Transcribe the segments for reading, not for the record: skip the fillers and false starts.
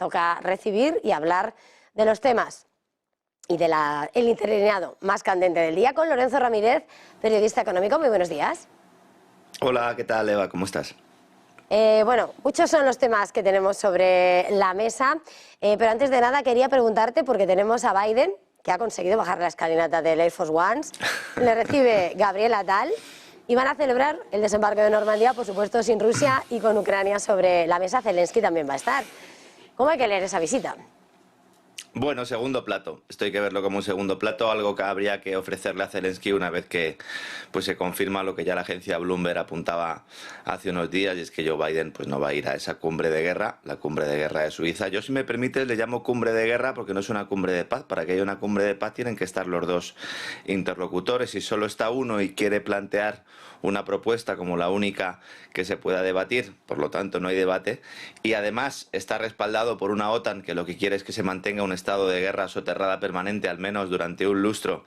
toca recibir y hablar de los temas y del interlineado más candente del día con Lorenzo Ramírez, periodista económico. Muy buenos días. Hola, ¿qué tal, Eva? ¿Cómo estás? Bueno, muchos son los temas que tenemos sobre la mesa, pero antes de nada quería preguntarte, porque tenemos a Biden, que ha conseguido bajar la escalinata del Air Force One, le recibe Gabriel Attal y van a celebrar el desembarco de Normandía, por supuesto sin Rusia y con Ucrania sobre la mesa. Zelensky también va a estar. ¿Cómo hay que leer esa visita? Bueno, segundo plato. Esto hay que verlo como un segundo plato, algo que habría que ofrecerle a Zelensky una vez que pues se confirma lo que ya la agencia Bloomberg apuntaba hace unos días, y es que Joe Biden pues no va a ir a esa cumbre de guerra, la cumbre de guerra de Suiza. Yo, si me permites, le llamo cumbre de guerra porque no es una cumbre de paz. Para que haya una cumbre de paz tienen que estar los dos interlocutores. Si solo está uno y quiere plantear una propuesta como la única que se pueda debatir, por lo tanto no hay debate, y además está respaldado por una OTAN que lo que quiere es que se mantenga un estado de guerra soterrada permanente, al menos durante un lustro,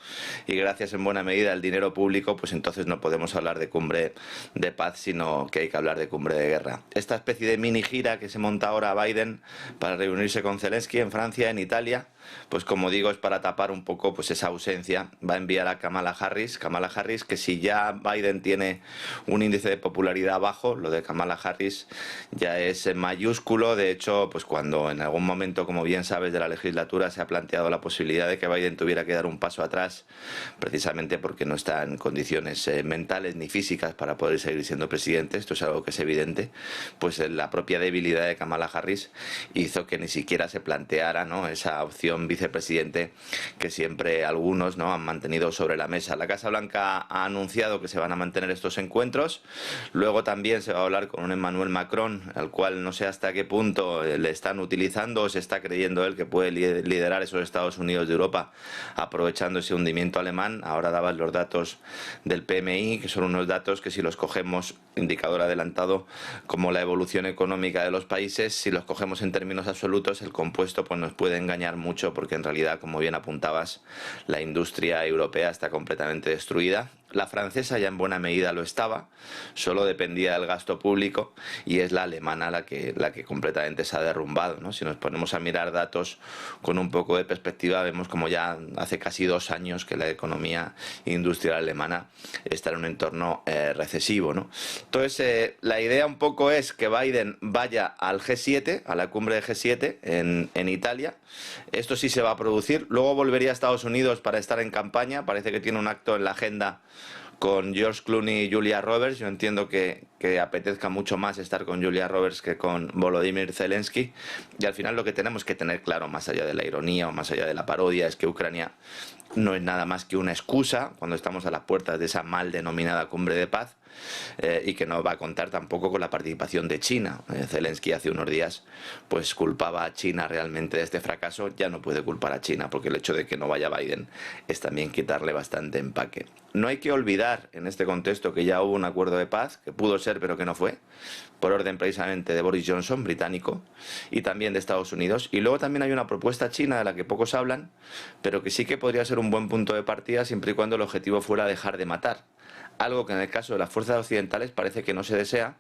y gracias en buena medida al dinero público, pues entonces no podemos hablar de cumbre de paz, sino que hay que hablar de cumbre de guerra. Esta especie de mini gira que se monta ahora Biden para reunirse con Zelensky en Francia, en Italia, pues como digo, es para tapar un poco pues esa ausencia. Va a enviar a Kamala Harris, que si ya Biden tiene un índice de popularidad bajo, lo de Kamala Harris ya es mayúsculo. De hecho, pues cuando en algún momento, como bien sabes, de la legislatura se ha planteado la posibilidad de que Biden tuviera que dar un paso atrás, precisamente porque no está en condiciones mentales ni físicas para poder seguir siendo presidente, esto es algo que es evidente, pues la propia debilidad de Kamala Harris hizo que ni siquiera se planteara, ¿no?, esa opción vicepresidente que siempre algunos, ¿no?, han mantenido sobre la mesa. La Casa Blanca ha anunciado que se van a mantener estos encuentros. Luego también se va a hablar con un Emmanuel Macron, al cual no sé hasta qué punto le están utilizando o se está creyendo él que puede liderar esos Estados Unidos de Europa aprovechando ese hundimiento alemán. Ahora daban los datos del PMI, que son unos datos que, si los cogemos, indicador adelantado, como la evolución económica de los países, si los cogemos en términos absolutos, el compuesto pues nos puede engañar mucho, porque en realidad, como bien apuntabas, la industria europea está completamente destruida. La francesa ya en buena medida lo estaba, solo dependía del gasto público, y es la alemana la que completamente se ha derrumbado, ¿no? Si nos ponemos a mirar datos con un poco de perspectiva, vemos como ya hace casi 2 años que la economía industrial alemana está en un entorno recesivo, ¿no? Entonces, la idea un poco es que Biden vaya al G7, a la cumbre de G7 en Italia. Esto sí se va a producir. Luego volvería a Estados Unidos para estar en campaña. Parece que tiene un acto en la agenda con George Clooney y Julia Roberts. Yo entiendo que apetezca mucho más estar con Julia Roberts que con Volodymyr Zelensky, y al final lo que tenemos que tener claro, más allá de la ironía o más allá de la parodia, es que Ucrania no es nada más que una excusa cuando estamos a las puertas de esa mal denominada cumbre de paz, y que no va a contar tampoco con la participación de China. Zelensky hace unos días pues culpaba a China realmente de este fracaso. Ya no puede culpar a China, porque el hecho de que no vaya Biden es también quitarle bastante empaque. No hay que olvidar en este contexto que ya hubo un acuerdo de paz, que pudo ser pero que no fue, por orden precisamente de Boris Johnson, británico, y también de Estados Unidos. Y luego también hay una propuesta china de la que pocos hablan, pero que sí que podría ser un buen punto de partida siempre y cuando el objetivo fuera dejar de matar. Algo que en el caso de las fuerzas occidentales parece que no se desea,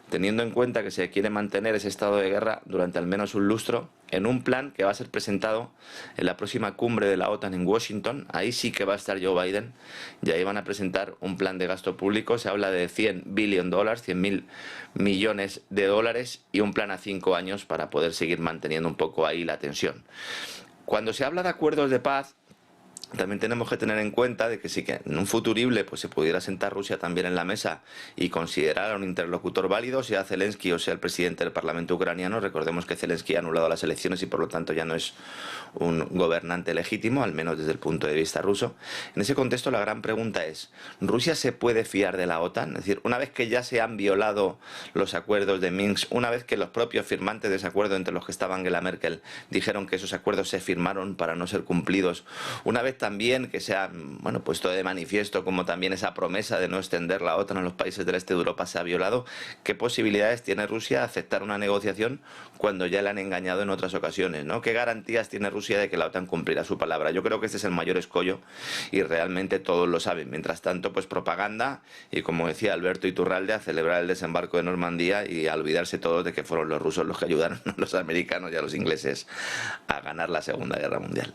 teniendo en cuenta que se quiere mantener ese estado de guerra durante al menos un lustro, en un plan que va a ser presentado en la próxima cumbre de la OTAN en Washington. Ahí sí que va a estar Joe Biden, y ahí van a presentar un plan de gasto público. Se habla de $100 billion, 100.000 millones de dólares, y un plan a 5 años para poder seguir manteniendo un poco ahí la tensión. Cuando se habla de acuerdos de paz, también tenemos que tener en cuenta de que sí, que en un futurible pues se pudiera sentar Rusia también en la mesa y considerar a un interlocutor válido, sea Zelensky o sea el presidente del Parlamento ucraniano. Recordemos que Zelensky ha anulado las elecciones y por lo tanto ya no es un gobernante legítimo, al menos desde el punto de vista ruso. En ese contexto, la gran pregunta es, ¿Rusia se puede fiar de la OTAN? Es decir, una vez que ya se han violado los acuerdos de Minsk, una vez que los propios firmantes de ese acuerdo, entre los que estaba Angela Merkel, dijeron que esos acuerdos se firmaron para no ser cumplidos, una vez también que se ha puesto de manifiesto como también esa promesa de no extender la OTAN a los países del este de Europa se ha violado. ¿Qué posibilidades tiene Rusia de aceptar una negociación cuando ya le han engañado en otras ocasiones, ¿no? ¿Qué garantías tiene Rusia de que la OTAN cumplirá su palabra? Yo creo que este es el mayor escollo y realmente todos lo saben. Mientras tanto, pues propaganda y, como decía Alberto Iturralde, a celebrar el desembarco de Normandía y a olvidarse todos de que fueron los rusos los que ayudaron a los americanos y a los ingleses a ganar la Segunda Guerra Mundial.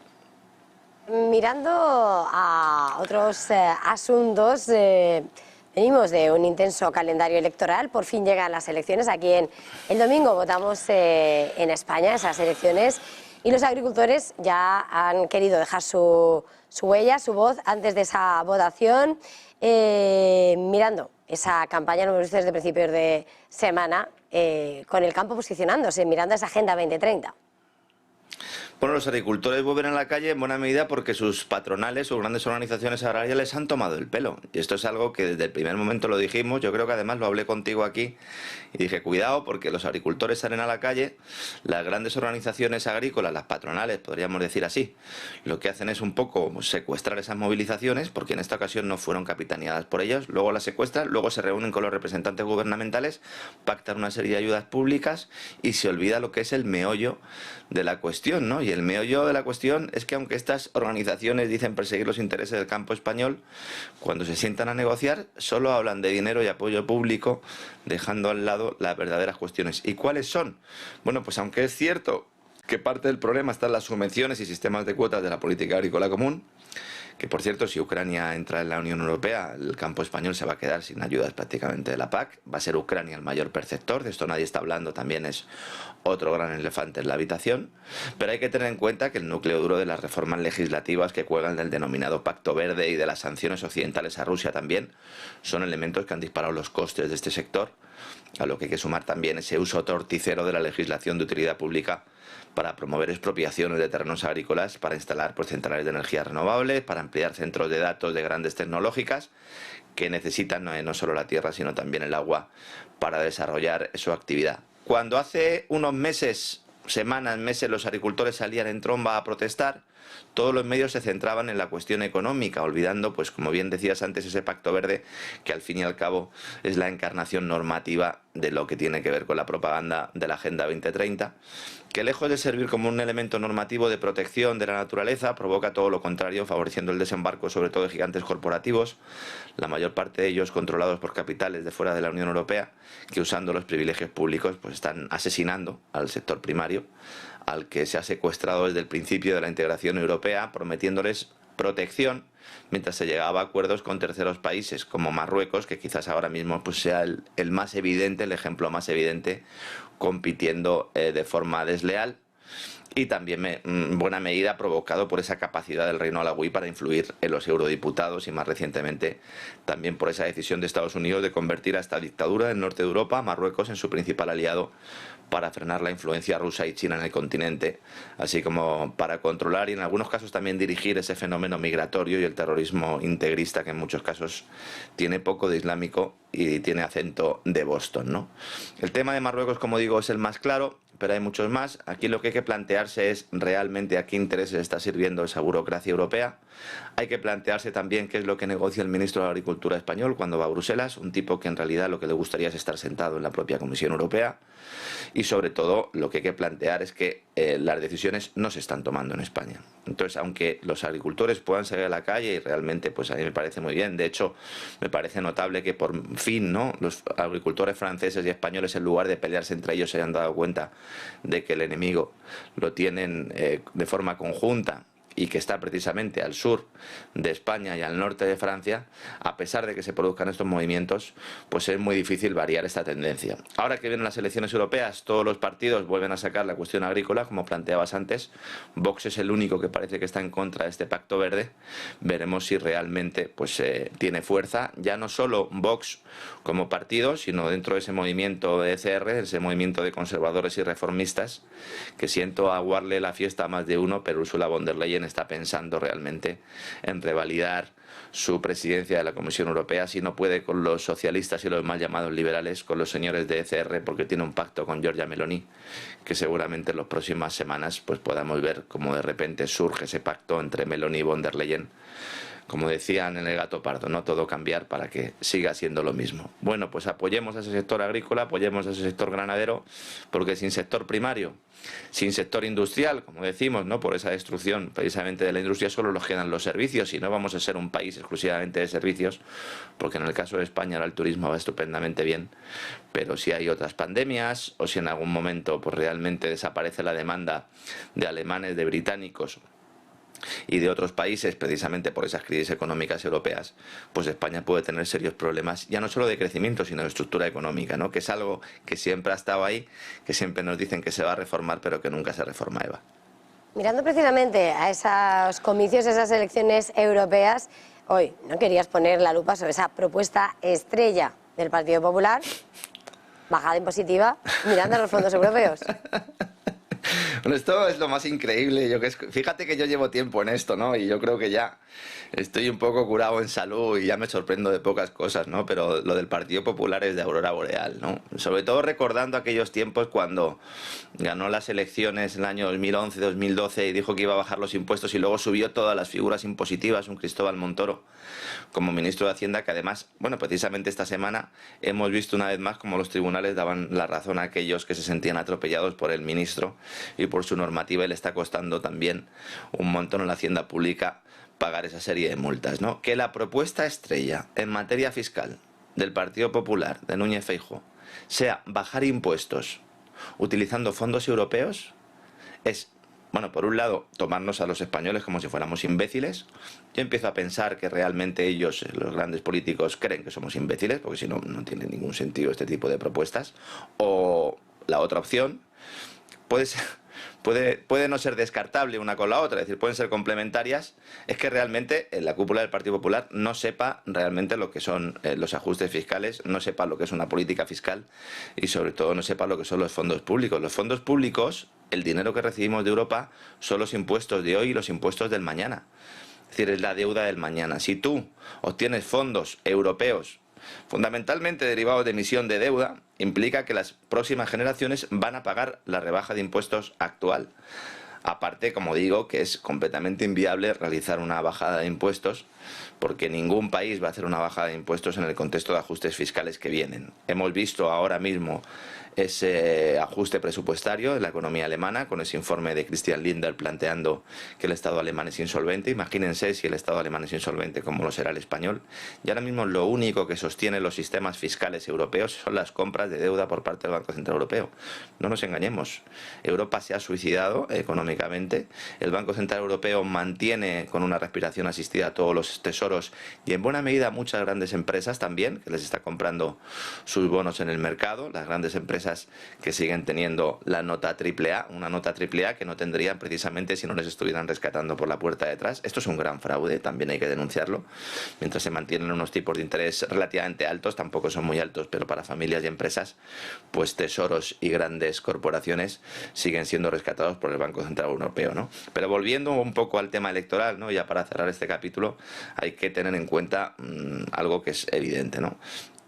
Mirando a otros asuntos, venimos de un intenso calendario electoral, por fin llegan las elecciones. Aquí el domingo votamos en España esas elecciones y los agricultores ya han querido dejar su huella, su voz antes de esa votación. Mirando esa campaña, lo hemos visto desde principios de semana, con el campo posicionándose, mirando esa Agenda 2030. Bueno, los agricultores vuelven a la calle en buena medida porque sus patronales, sus grandes organizaciones agrarias les han tomado el pelo. Y esto es algo que desde el primer momento lo dijimos, yo creo que además lo hablé contigo aquí y dije, cuidado porque los agricultores salen a la calle, las grandes organizaciones agrícolas, las patronales, podríamos decir así, lo que hacen es un poco secuestrar esas movilizaciones, porque en esta ocasión no fueron capitaneadas por ellos, luego las secuestran, luego se reúnen con los representantes gubernamentales, pactan una serie de ayudas públicas y se olvida lo que es el meollo de la cuestión, ¿no? Y el meollo de la cuestión es que aunque estas organizaciones dicen perseguir los intereses del campo español, cuando se sientan a negociar solo hablan de dinero y apoyo público, dejando al lado las verdaderas cuestiones. ¿Y cuáles son? Bueno, pues aunque es cierto que parte del problema está en las subvenciones y sistemas de cuotas de la política agrícola común, que por cierto, si Ucrania entra en la Unión Europea, el campo español se va a quedar sin ayudas prácticamente de la PAC, va a ser Ucrania el mayor perceptor, de esto nadie está hablando, también es otro gran elefante en la habitación, pero hay que tener en cuenta que el núcleo duro de las reformas legislativas que cuelgan del denominado Pacto Verde y de las sanciones occidentales a Rusia también son elementos que han disparado los costes de este sector, a lo que hay que sumar también ese uso torticero de la legislación de utilidad pública para promover expropiaciones de terrenos agrícolas, para instalar centrales de energía renovable, para ampliar centros de datos de grandes tecnológicas que necesitan no solo la tierra, sino también el agua para desarrollar su actividad. Cuando hace unos meses, semanas, meses, los agricultores salían en tromba a protestar, todos los medios se centraban en la cuestión económica, olvidando, pues como bien decías antes, ese Pacto Verde, que al fin y al cabo es la encarnación normativa de lo que tiene que ver con la propaganda de la Agenda 2030, que lejos de servir como un elemento normativo de protección de la naturaleza, provoca todo lo contrario, favoreciendo el desembarco sobre todo de gigantes corporativos, la mayor parte de ellos controlados por capitales de fuera de la Unión Europea, que usando los privilegios públicos pues están asesinando al sector primario, al que se ha secuestrado desde el principio de la integración europea, prometiéndoles protección, mientras se llegaba a acuerdos con terceros países, como Marruecos, que quizás ahora mismo pues sea el más evidente, el ejemplo más evidente, compitiendo de forma desleal. Y también en buena medida provocado por esa capacidad del Reino Alawí para influir en los eurodiputados y más recientemente también por esa decisión de Estados Unidos de convertir a esta dictadura del norte de Europa, Marruecos, en su principal aliado para frenar la influencia rusa y china en el continente, así como para controlar y en algunos casos también dirigir ese fenómeno migratorio y el terrorismo integrista que en muchos casos tiene poco de islámico y tiene acento de Boston, ¿no? El tema de Marruecos, como digo, es el más claro, pero hay muchos más. Aquí lo que hay que plantearse es realmente a qué intereses está sirviendo esa burocracia europea. Hay que plantearse también qué es lo que negocia el ministro de Agricultura español cuando va a Bruselas, un tipo que en realidad lo que le gustaría es estar sentado en la propia Comisión Europea. Y sobre todo lo que hay que plantear es que las decisiones no se están tomando en España. Entonces, aunque los agricultores puedan salir a la calle y realmente pues a mí me parece muy bien, de hecho me parece notable que por fin, ¿no?, los agricultores franceses y españoles, en lugar de pelearse entre ellos, se hayan dado cuenta de que el enemigo lo tienen de forma conjunta y que está precisamente al sur de España y al norte de Francia. A pesar de que se produzcan estos movimientos, pues es muy difícil variar esta tendencia. Ahora que vienen las elecciones europeas, todos los partidos vuelven a sacar la cuestión agrícola, como planteabas antes. Vox es el único que parece que está en contra de este Pacto Verde. Veremos si realmente pues tiene fuerza, ya no solo Vox como partido, sino dentro de ese movimiento de ECR, ese movimiento de conservadores y reformistas, que siento aguarle la fiesta a más de uno, pero Ursula von der Leyen está pensando realmente en revalidar su presidencia de la Comisión Europea si no puede con los socialistas y los mal llamados liberales, con los señores de ECR, porque tiene un pacto con Giorgia Meloni, que seguramente en las próximas semanas pues podamos ver cómo de repente surge ese pacto entre Meloni y von der Leyen. Como decían en El gato pardo, no todo cambiar para que siga siendo lo mismo. Bueno, pues apoyemos a ese sector agrícola, apoyemos a ese sector ganadero, porque sin sector primario, sin sector industrial, como decimos, ¿no?, por esa destrucción precisamente de la industria, solo nos quedan los servicios y no vamos a ser un país exclusivamente de servicios, porque en el caso de España ahora el turismo va estupendamente bien, pero si hay otras pandemias o si en algún momento pues realmente desaparece la demanda de alemanes, de británicos y de otros países, precisamente por esas crisis económicas europeas, pues España puede tener serios problemas, ya no solo de crecimiento, sino de estructura económica, ¿no?, que es algo que siempre ha estado ahí, que siempre nos dicen que se va a reformar, pero que nunca se reforma, Eva. Mirando precisamente a esos comicios, esas elecciones europeas, hoy no querías poner la lupa sobre esa propuesta estrella del Partido Popular, bajada impositiva, mirando a los fondos europeos. Bueno, esto es lo más increíble. Fíjate que yo llevo tiempo en esto, ¿no? Y yo creo que ya estoy un poco curado en salud y ya me sorprendo de pocas cosas, ¿no? Pero lo del Partido Popular es de aurora boreal, ¿no? Sobre todo recordando aquellos tiempos cuando ganó las elecciones en el año 2011, 2012 y dijo que iba a bajar los impuestos y luego subió todas las figuras impositivas, un Cristóbal Montoro como ministro de Hacienda, que además, bueno, precisamente esta semana hemos visto una vez más como los tribunales daban la razón a aquellos que se sentían atropellados por el ministro y por su normativa, y le está costando también un montón en la Hacienda Pública pagar esa serie de multas, ¿no? Que la propuesta estrella en materia fiscal del Partido Popular, de Núñez Feijóo, sea bajar impuestos utilizando fondos europeos, es, bueno, por un lado, tomarnos a los españoles como si fuéramos imbéciles. Yo empiezo a pensar que realmente ellos, los grandes políticos, creen que somos imbéciles, porque si no, no tiene ningún sentido este tipo de propuestas. O la otra opción, puede no ser descartable una con la otra, es decir, pueden ser complementarias, es que realmente la cúpula del Partido Popular no sepa realmente lo que son los ajustes fiscales, no sepa lo que es una política fiscal y sobre todo no sepa lo que son los fondos públicos. Los fondos públicos, el dinero que recibimos de Europa, son los impuestos de hoy y los impuestos del mañana. Es decir, es la deuda del mañana. Si tú obtienes fondos europeos fundamentalmente derivados de emisión de deuda, implica que las próximas generaciones van a pagar la rebaja de impuestos actual. Aparte, como digo, que es completamente inviable realizar una bajada de impuestos, porque ningún país va a hacer una bajada de impuestos en el contexto de ajustes fiscales que vienen. Hemos visto ahora mismo ese ajuste presupuestario en la economía alemana, con ese informe de Christian Lindner planteando que el Estado alemán es insolvente. Imagínense si el Estado alemán es insolvente, ¿cómo lo será el español? Y ahora mismo lo único que sostiene los sistemas fiscales europeos son las compras de deuda por parte del Banco Central Europeo. No nos engañemos, Europa se ha suicidado económicamente, el Banco Central Europeo mantiene con una respiración asistida todos los tesoros y en buena medida muchas grandes empresas también, que les está comprando sus bonos en el mercado, las grandes empresas que siguen teniendo la nota AAA, una nota AAA que no tendrían precisamente si no les estuvieran rescatando por la puerta de atrás. Esto es un gran fraude, también hay que denunciarlo. Mientras se mantienen unos tipos de interés relativamente altos, tampoco son muy altos, pero para familias y empresas, pues tesoros y grandes corporaciones siguen siendo rescatados por el Banco Central Europeo, ¿no? Pero volviendo un poco al tema electoral, ¿no?, ya para cerrar este capítulo, hay que tener en cuenta algo que es evidente, ¿no?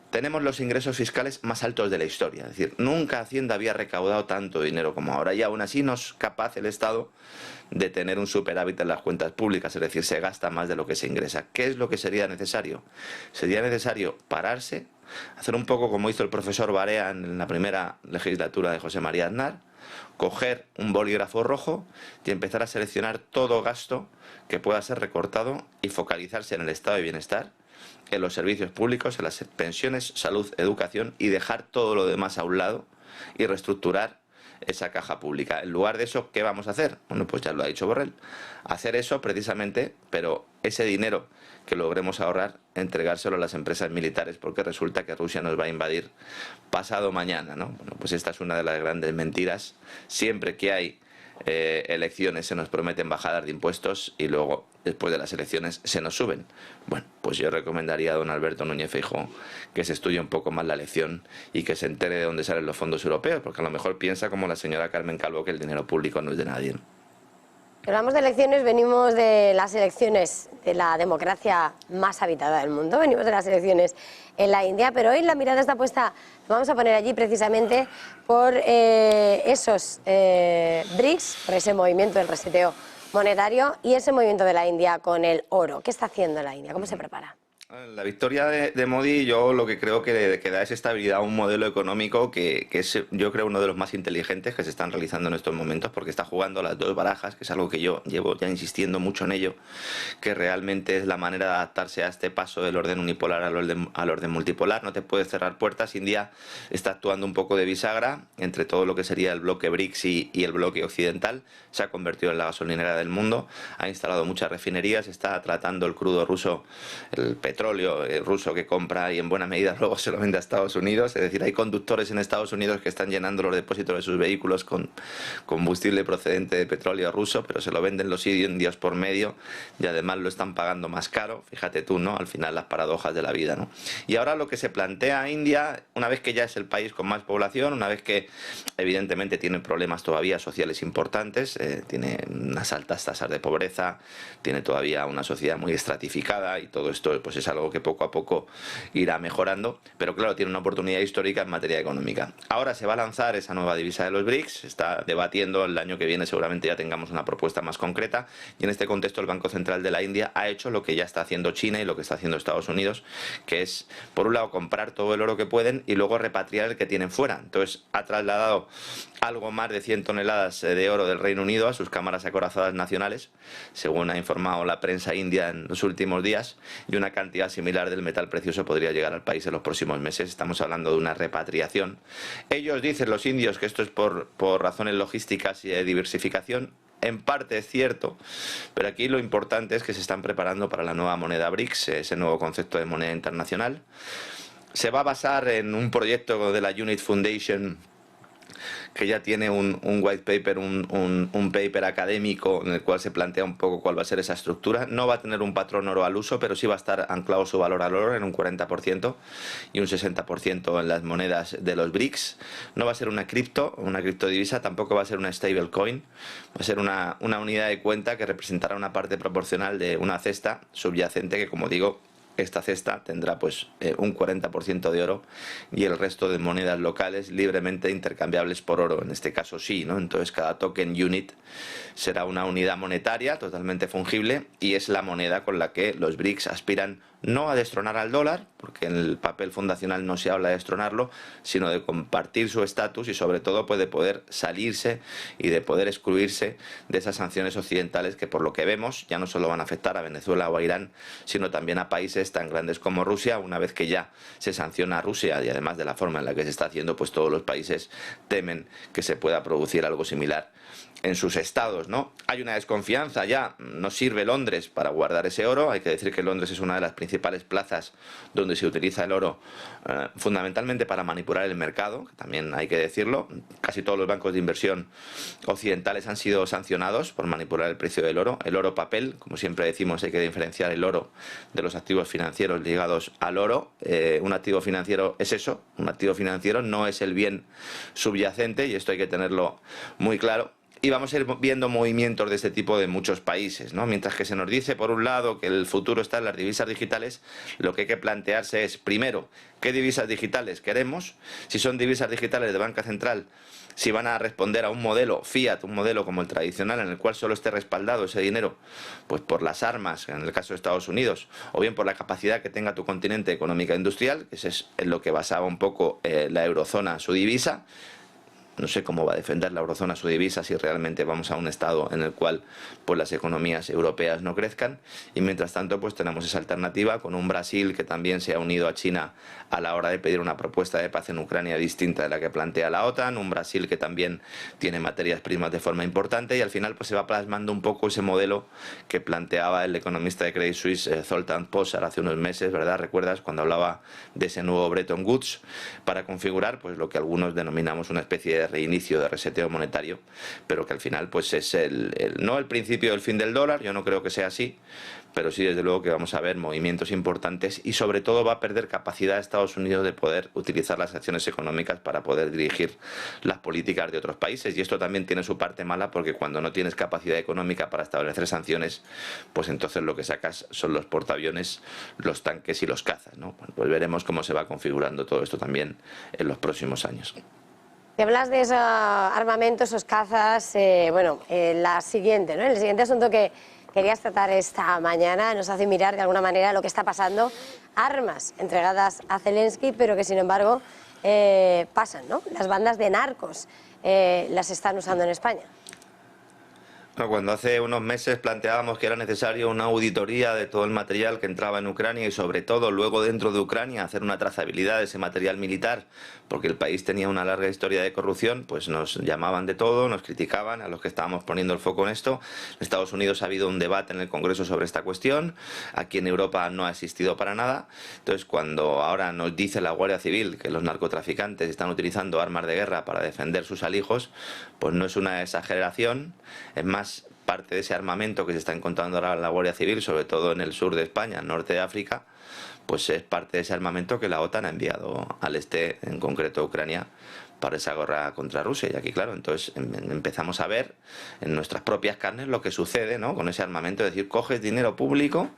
Tenemos los ingresos fiscales más altos de la historia, es decir, nunca Hacienda había recaudado tanto dinero como ahora y aún así no es capaz el Estado de tener un superávit en las cuentas públicas, es decir, se gasta más de lo que se ingresa. ¿Qué es lo que sería necesario? Sería necesario pararse, hacer un poco como hizo el profesor Barea en la primera legislatura de José María Aznar, coger un bolígrafo rojo y empezar a seleccionar todo gasto que pueda ser recortado y focalizarse en el estado de bienestar, en los servicios públicos, en las pensiones, salud, educación y dejar todo lo demás a un lado y reestructurar esa caja pública. En lugar de eso, ¿qué vamos a hacer? Bueno, pues ya lo ha dicho Borrell. Hacer eso precisamente, pero ese dinero que logremos ahorrar, entregárselo a las empresas militares, porque resulta que Rusia nos va a invadir pasado mañana, ¿no? Bueno, pues esta es una de las grandes mentiras. Siempre que hay elecciones se nos prometen bajadas de impuestos y luego después de las elecciones se nos suben. Bueno, pues yo recomendaría a don Alberto Núñez Feijóo que se estudie un poco más la lección y que se entere de dónde salen los fondos europeos, porque a lo mejor piensa como la señora Carmen Calvo que el dinero público no es de nadie. Que hablamos de elecciones, venimos de las elecciones de la democracia más habitada del mundo, venimos de las elecciones en la India, pero hoy la mirada está puesta, vamos a poner allí precisamente por esos BRICS, por ese movimiento del reseteo monetario y ese movimiento de la India con el oro. ¿Qué está haciendo la India? ¿Cómo se prepara? La victoria de Modi, yo lo que creo que da es estabilidad a un modelo económico que es, yo creo, uno de los más inteligentes que se están realizando en estos momentos, porque está jugando las dos barajas, que es algo que yo llevo ya insistiendo mucho en ello, que realmente es la manera de adaptarse a este paso del orden unipolar al orden multipolar. No te puedes cerrar puertas. India está actuando un poco de bisagra entre todo lo que sería el bloque BRICS y el bloque occidental. Se ha convertido en la gasolinera del mundo, ha instalado muchas refinerías, está tratando el crudo ruso, el petróleo ruso que compra y en buena medida luego se lo vende a Estados Unidos. Es decir, hay conductores en Estados Unidos que están llenando los depósitos de sus vehículos con combustible procedente de petróleo ruso, pero se lo venden los indios por medio y además lo están pagando más caro. Fíjate tú, ¿no? Al final las paradojas de la vida, ¿no? Y ahora lo que se plantea India, una vez que ya es el país con más población, una vez que evidentemente tiene problemas todavía sociales importantes, tiene unas altas tasas de pobreza, tiene todavía una sociedad muy estratificada y todo esto pues es algo que poco a poco irá mejorando, pero claro, tiene una oportunidad histórica en materia económica. Ahora se va a lanzar esa nueva divisa de los BRICS, se está debatiendo, el año que viene seguramente ya tengamos una propuesta más concreta, y en este contexto el Banco Central de la India ha hecho lo que ya está haciendo China y lo que está haciendo Estados Unidos, que es, por un lado, comprar todo el oro que pueden y luego repatriar el que tienen fuera. Entonces ha trasladado algo más de 100 toneladas de oro del Reino Unido a sus cámaras acorazadas nacionales, según ha informado la prensa india en los últimos días, y una cantidad similar del metal precioso podría llegar al país en los próximos meses. Estamos hablando de una repatriación. Ellos dicen, los indios, que esto es por razones logísticas y de diversificación. En parte es cierto, pero aquí lo importante es que se están preparando para la nueva moneda BRICS, ese nuevo concepto de moneda internacional. Se va a basar en un proyecto de la Unit Foundation, que ya tiene un white paper, un paper académico en el cual se plantea un poco cuál va a ser esa estructura. No va a tener un patrón oro al uso, pero sí va a estar anclado su valor al oro en un 40% y un 60% en las monedas de los BRICS. No va a ser una criptodivisa, tampoco va a ser una stablecoin, va a ser una unidad de cuenta que representará una parte proporcional de una cesta subyacente que, como digo, esta cesta tendrá pues un 40% de oro y el resto de monedas locales libremente intercambiables por oro, en este caso sí, ¿no? Entonces cada token unit será una unidad monetaria totalmente fungible y es la moneda con la que los BRICS aspiran no a destronar al dólar, porque en el papel fundacional no se habla de destronarlo, sino de compartir su estatus y sobre todo pues de poder salirse y de poder excluirse de esas sanciones occidentales que, por lo que vemos, ya no solo van a afectar a Venezuela o a Irán, sino también a países tan grandes como Rusia. Una vez que ya se sanciona a Rusia y además de la forma en la que se está haciendo, pues todos los países temen que se pueda producir algo similar en sus estados, ¿no? Hay una desconfianza ya, no sirve Londres para guardar ese oro. Hay que decir que Londres es una de las principales plazas donde se utiliza el oro fundamentalmente para manipular el mercado, que también hay que decirlo. Casi todos los bancos de inversión occidentales han sido sancionados por manipular el precio del oro. El oro papel, como siempre decimos, hay que diferenciar el oro de los activos financieros ligados al oro. Un activo financiero es eso, un activo financiero no es el bien subyacente, y esto hay que tenerlo muy claro. Y vamos a ir viendo movimientos de este tipo de muchos países, ¿no? Mientras que se nos dice, por un lado, que el futuro está en las divisas digitales, lo que hay que plantearse es, primero, ¿qué divisas digitales queremos? Si son divisas digitales de banca central, si van a responder a un modelo fiat, un modelo como el tradicional, en el cual solo esté respaldado ese dinero pues por las armas, en el caso de Estados Unidos, o bien por la capacidad que tenga tu continente económica e industrial, que es en lo que basaba un poco la eurozona su divisa. No sé cómo va a defender la eurozona su divisa si realmente vamos a un estado en el cual pues las economías europeas no crezcan. Y mientras tanto pues tenemos esa alternativa con un Brasil que también se ha unido a China a la hora de pedir una propuesta de paz en Ucrania distinta de la que plantea la OTAN, un Brasil que también tiene materias primas de forma importante, y al final pues se va plasmando un poco ese modelo que planteaba el economista de Credit Suisse Zoltán Pozsar hace unos meses, ¿verdad? ¿Recuerdas cuando hablaba de ese nuevo Bretton Woods para configurar pues lo que algunos denominamos una especie de reinicio, de reseteo monetario, pero que al final pues es no el principio del fin del dólar, yo no creo que sea así, pero sí desde luego que vamos a ver movimientos importantes y sobre todo va a perder capacidad Estados Unidos de poder utilizar las acciones económicas para poder dirigir las políticas de otros países, y esto también tiene su parte mala, porque cuando no tienes capacidad económica para establecer sanciones, pues entonces lo que sacas son los portaaviones, los tanques y los cazas, ¿no? Bueno, pues veremos cómo se va configurando todo esto también en los próximos años. Si hablas de esos armamentos, esos cazas, la siguiente, ¿no? El siguiente asunto que querías tratar esta mañana nos hace mirar de alguna manera lo que está pasando. Armas entregadas a Zelensky, pero que sin embargo pasan, ¿no? Las bandas de narcos las están usando en España. Cuando hace unos meses planteábamos que era necesario una auditoría de todo el material que entraba en Ucrania y sobre todo luego dentro de Ucrania hacer una trazabilidad de ese material militar, porque el país tenía una larga historia de corrupción, pues nos llamaban de todo, nos criticaban a los que estábamos poniendo el foco en esto. En Estados Unidos ha habido un debate en el Congreso sobre esta cuestión, aquí en Europa no ha existido para nada. Entonces, cuando ahora nos dice la Guardia Civil que los narcotraficantes están utilizando armas de guerra para defender sus alijos, pues no es una exageración, es más, parte de ese armamento que se está encontrando ahora en la Guardia Civil, sobre todo en el sur de España, norte de África, pues es parte de ese armamento que la OTAN ha enviado al este, en concreto a Ucrania, para esa guerra contra Rusia. Y aquí, claro, entonces empezamos a ver en nuestras propias carnes lo que sucede, ¿no?, con ese armamento. Es decir, coges dinero público,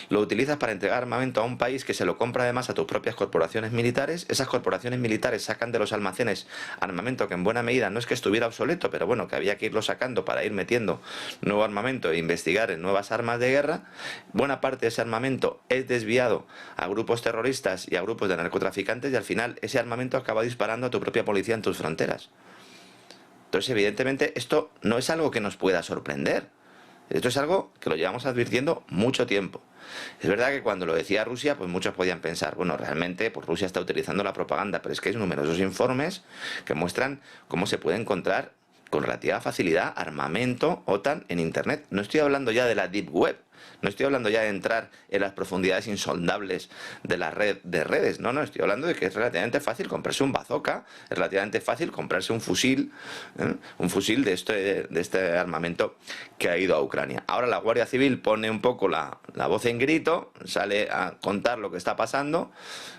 lo utilizas para entregar armamento a un país que se lo compra además a tus propias corporaciones militares. Esas corporaciones militares sacan de los almacenes armamento que en buena medida no es que estuviera obsoleto, pero bueno, que había que irlo sacando para ir metiendo nuevo armamento e investigar en nuevas armas de guerra. Buena parte de ese armamento es desviado a grupos terroristas y a grupos de narcotraficantes, y al final ese armamento acaba disparando a tu propia policía en tus fronteras. Entonces, evidentemente, esto no es algo que nos pueda sorprender. Esto es algo que lo llevamos advirtiendo mucho tiempo. Es verdad que cuando lo decía Rusia, pues muchos podían pensar, bueno, realmente pues Rusia está utilizando la propaganda, pero es que hay numerosos informes que muestran cómo se puede encontrar con relativa facilidad armamento OTAN en Internet. No estoy hablando ya de la Deep Web, no estoy hablando ya de entrar en las profundidades insondables de la red de redes, no, estoy hablando de que es relativamente fácil comprarse un bazooka, es relativamente fácil comprarse un fusil de este armamento que ha ido a Ucrania. Ahora la Guardia Civil pone un poco la voz en grito, sale a contar lo que está pasando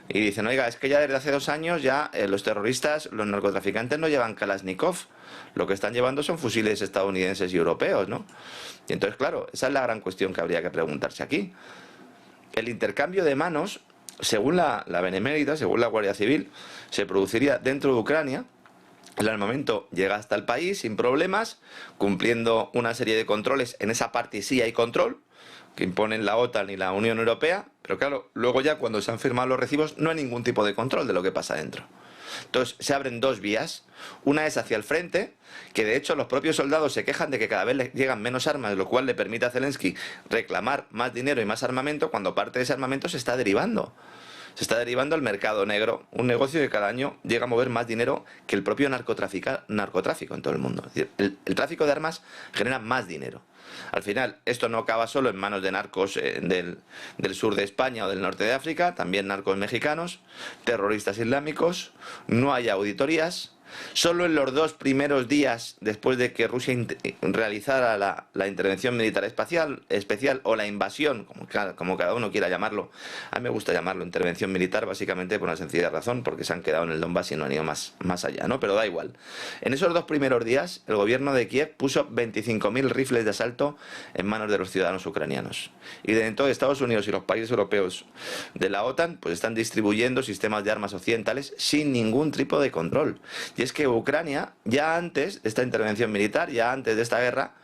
y dicen, oiga, es que ya desde hace 2 años ya los terroristas, los narcotraficantes no llevan Kalashnikov, lo que están llevando son fusiles estadounidenses y europeos, ¿no? Y entonces, claro, esa es la gran cuestión que habría que preguntarse aquí. El intercambio de manos, según la Benemérita, según la Guardia Civil, se produciría dentro de Ucrania. El armamento llega hasta el país sin problemas, cumpliendo una serie de controles. En esa parte sí hay control, que imponen la OTAN y la Unión Europea, pero claro, luego ya cuando se han firmado los recibos no hay ningún tipo de control de lo que pasa dentro. Entonces se abren 2 vías, una es hacia el frente, que de hecho los propios soldados se quejan de que cada vez les llegan menos armas, lo cual le permite a Zelensky reclamar más dinero y más armamento, cuando parte de ese armamento se está derivando. Se está derivando al mercado negro, un negocio que cada año llega a mover más dinero que el propio narcotráfico en todo el mundo. Es decir, el tráfico de armas genera más dinero. Al final, esto no acaba solo en manos de narcos del sur de España o del norte de África, también narcos mexicanos, terroristas islámicos, no hay auditorías. Solo en los 2 primeros días después de que Rusia realizara la intervención militar especial o la invasión, como cada uno quiera llamarlo, a mí me gusta llamarlo intervención militar básicamente por una sencilla razón, porque se han quedado en el Donbass y no han ido más allá, ¿no? Pero da igual. En esos 2 primeros días el gobierno de Kiev puso 25.000 rifles de asalto en manos de los ciudadanos ucranianos. Y dentro de Estados Unidos y los países europeos de la OTAN pues están distribuyendo sistemas de armas occidentales sin ningún tipo de control. Y es que Ucrania, ya antes de esta intervención militar, ya antes de esta guerra,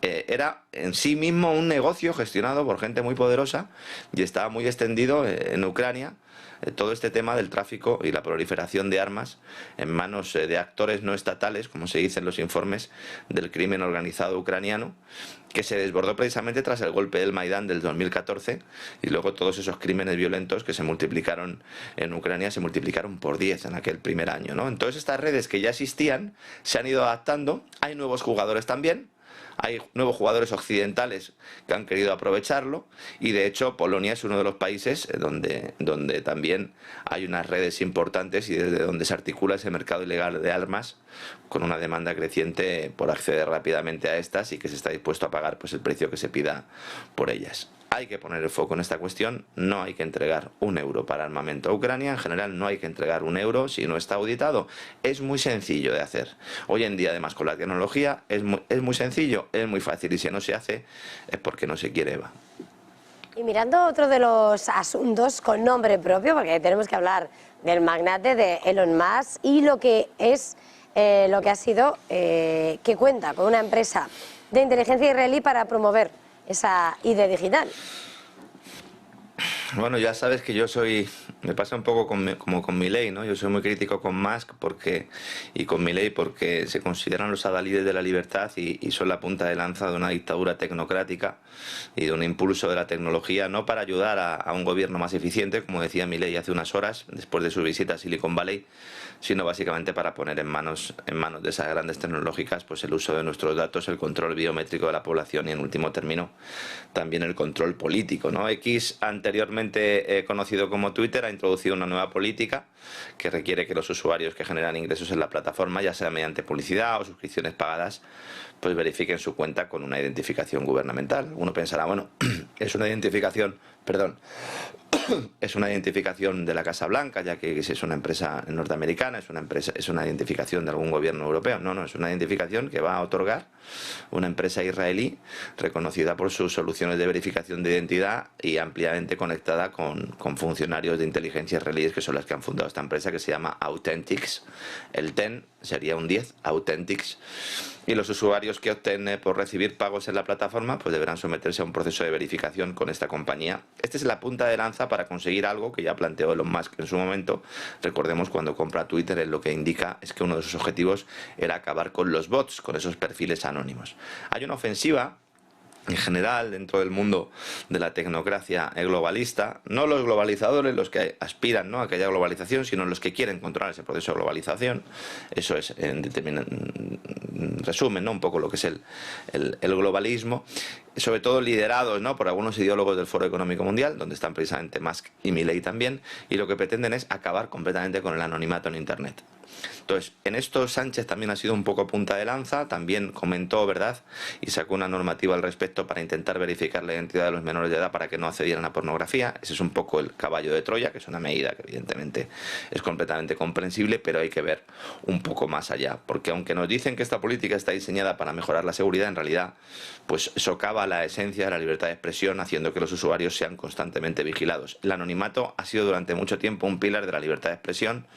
era en sí mismo un negocio gestionado por gente muy poderosa, y estaba muy extendido en Ucrania todo este tema del tráfico y la proliferación de armas en manos de actores no estatales, como se dice en los informes del crimen organizado ucraniano, que se desbordó precisamente tras el golpe del Maidán del 2014, y luego todos esos crímenes violentos que se multiplicaron en Ucrania se multiplicaron por 10 en aquel primer año, ¿no? Entonces estas redes que ya existían se han ido adaptando, hay nuevos jugadores también. Hay nuevos jugadores occidentales que han querido aprovecharlo y de hecho Polonia es uno de los países donde también hay unas redes importantes y desde donde se articula ese mercado ilegal de armas con una demanda creciente por acceder rápidamente a estas y que se está dispuesto a pagar pues el precio que se pida por ellas. Hay que poner el foco en esta cuestión, no hay que entregar un euro para armamento a Ucrania, en general no hay que entregar un euro si no está auditado. Es muy sencillo de hacer. Hoy en día además con la tecnología es muy sencillo, es muy fácil y si no se hace es porque no se quiere, Eva. Y mirando otro de los asuntos con nombre propio, porque tenemos que hablar del magnate de Elon Musk y lo que ha sido que cuenta con una empresa de inteligencia israelí para promover esa ID digital. Bueno, ya sabes que me pasa un poco como con Milei, ¿no? Yo soy muy crítico con Musk y con Milei porque se consideran los adalides de la libertad y son la punta de lanza de una dictadura tecnocrática y de un impulso de la tecnología, no para ayudar a un gobierno más eficiente, como decía Milei hace unas horas, después de su visita a Silicon Valley, sino básicamente para poner en manos de esas grandes tecnológicas pues el uso de nuestros datos, el control biométrico de la población y en último término también el control político, ¿no? X, anteriormente conocido como Twitter, ha introducido una nueva política que requiere que los usuarios que generan ingresos en la plataforma, ya sea mediante publicidad o suscripciones pagadas, pues verifiquen su cuenta con una identificación gubernamental. Uno pensará, bueno, es una identificación de la Casa Blanca, ya que es una empresa norteamericana, es una identificación de algún gobierno europeo. No, es una identificación que va a otorgar una empresa israelí reconocida por sus soluciones de verificación de identidad y ampliamente conectada con funcionarios de inteligencia israelíes que son las que han fundado esta empresa, que se llama Authentics. El TEN sería un 10, Authentics. Y los usuarios que opten por recibir pagos en la plataforma pues deberán someterse a un proceso de verificación con esta compañía. Esta es la punta de lanza para conseguir algo que ya planteó Elon Musk en su momento. Recordemos cuando compra Twitter, lo que indica es que uno de sus objetivos era acabar con los bots, con esos perfiles anónimos. Hay una ofensiva en general dentro del mundo de la tecnocracia globalista, no los globalizadores los que aspiran, ¿no?, a que haya globalización, sino los que quieren controlar ese proceso de globalización. Eso es en resumen, ¿no?, un poco lo que es el globalismo, sobre todo liderados, ¿no?, por algunos ideólogos del Foro Económico Mundial, donde están precisamente Musk y Milei también, y lo que pretenden es acabar completamente con el anonimato en Internet. Entonces, en esto Sánchez también ha sido un poco punta de lanza, también comentó, ¿verdad?, y sacó una normativa al respecto para intentar verificar la identidad de los menores de edad para que no accedieran a pornografía. Ese es un poco el caballo de Troya, que es una medida que evidentemente es completamente comprensible, pero hay que ver un poco más allá, porque aunque nos dicen que esta política está diseñada para mejorar la seguridad, en realidad pues socava la esencia de la libertad de expresión, haciendo que los usuarios sean constantemente vigilados. El anonimato ha sido durante mucho tiempo un pilar de la libertad de expresión,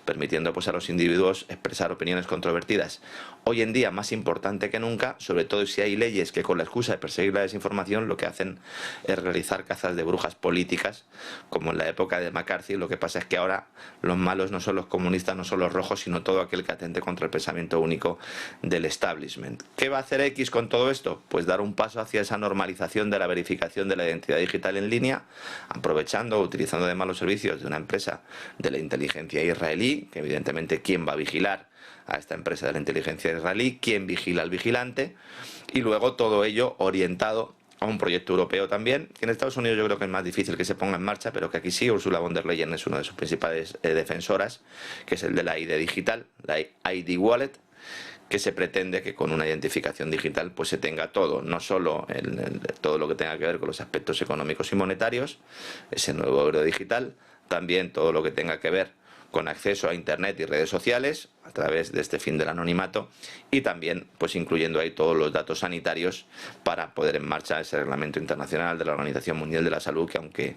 permitiendo pues a los individuos expresar opiniones controvertidas. Hoy en día, más importante que nunca, sobre todo si hay leyes que con la excusa de perseguir la desinformación lo que hacen es realizar cazas de brujas políticas, como en la época de McCarthy. Lo que pasa es que ahora los malos no son los comunistas, no son los rojos, sino todo aquel que atente contra el pensamiento único del establishment. ¿Qué va a hacer X con todo esto? Pues dar un paso hacia esa normalización de la verificación de la identidad digital en línea, aprovechando o utilizando además los servicios de una empresa de la inteligencia israelí, que evidentemente quién va a vigilar a esta empresa de la inteligencia israelí, quién vigila al vigilante, y luego todo ello orientado a un proyecto europeo también, que en Estados Unidos yo creo que es más difícil que se ponga en marcha, pero que aquí sí. Ursula von der Leyen es una de sus principales defensoras, que es el de la ID digital, la ID Wallet, que se pretende que con una identificación digital pues se tenga todo, no solo todo lo que tenga que ver con los aspectos económicos y monetarios, ese nuevo euro digital, también todo lo que tenga que ver con acceso a Internet y redes sociales a través de este fin del anonimato, y también pues incluyendo ahí todos los datos sanitarios para poder en marcha ese reglamento internacional de la Organización Mundial de la Salud, que aunque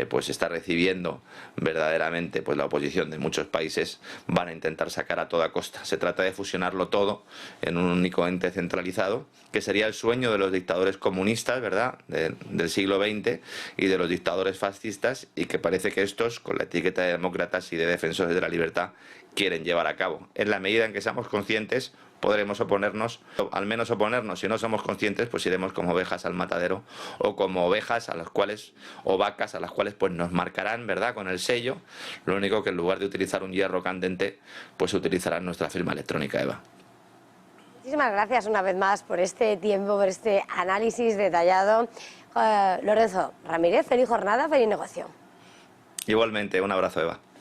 pues está recibiendo verdaderamente pues la oposición de muchos países, van a intentar sacar a toda costa. Se trata de fusionarlo todo en un único ente centralizado, que sería el sueño de los dictadores comunistas, ¿verdad?, del siglo XX y de los dictadores fascistas, y que parece que estos, con la etiqueta de demócratas y de defensores de la libertad, quieren llevar a cabo. En la medida en que seamos conscientes, podremos oponernos, al menos oponernos. Si no somos conscientes, pues iremos como ovejas al matadero, o como ovejas a las cuales, o vacas a las cuales pues nos marcarán, ¿verdad?, con el sello. Lo único que en lugar de utilizar un hierro candente, pues utilizarán nuestra firma electrónica, Eva. Muchísimas gracias una vez más por este tiempo, por este análisis detallado. Lorenzo Ramírez, feliz jornada, feliz negocio. Igualmente, un abrazo, Eva.